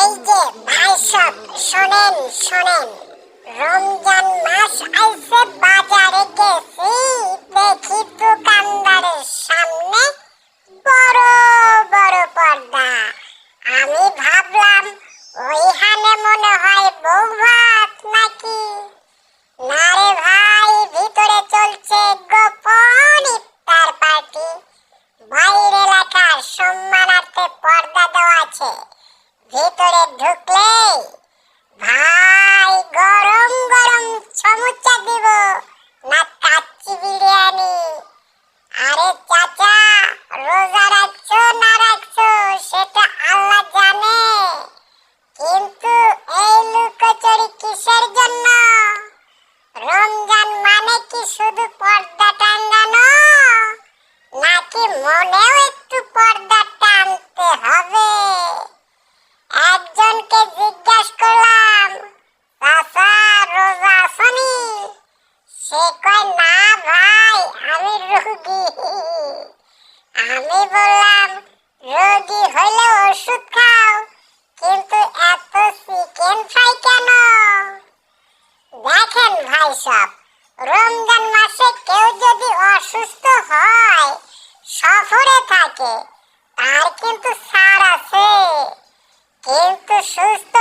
এই যে ভাই সব শোনেন শোনেন, রমজান মাস আইছে, বাজারে গেছি, দেখি দোকানদারের সামনে বড় বড় পর্দা। আমি ভাবলাম ওইখানে মনে হয় বউ ভাত নাকি। না রে ভাই, ভিতরে চলছে গোপন ইফতার পার্টি। বাইরের এলাকার সম্মানার্থে পর্দা দেওয়া আছে, ভিতরে ঢুকলেই ভাই গরম গরম সমুচা দিব না কাচ্চি বিরিয়ানি। আরে চাচা, রোজা রাখছো না রাখছো সেটা আল্লাহ জানে, কিন্তু এই লুকোচুরি কিসের জন্য? রমজান মানে কি শুধু পর্দা টাঙ্গানো, নাকি মনেও একটু পর্দা টানতে হবে? একজনকে জিজ্ঞাসা করলাম, চাচা রোজা আসনি? সে কয় না ভাই, আমি রোগী। আমি বললাম, রোগী হইলে ওষুধ খাও, কিন্তু এত চিকেন ফ্রাই কেন? দেখেন ভাই সব, রমজান মাসে কেউ যদি অসুস্থ হয়, সফরে থাকে, তার কিন্তু ছাড় আছে, কিন্তু সুস্থ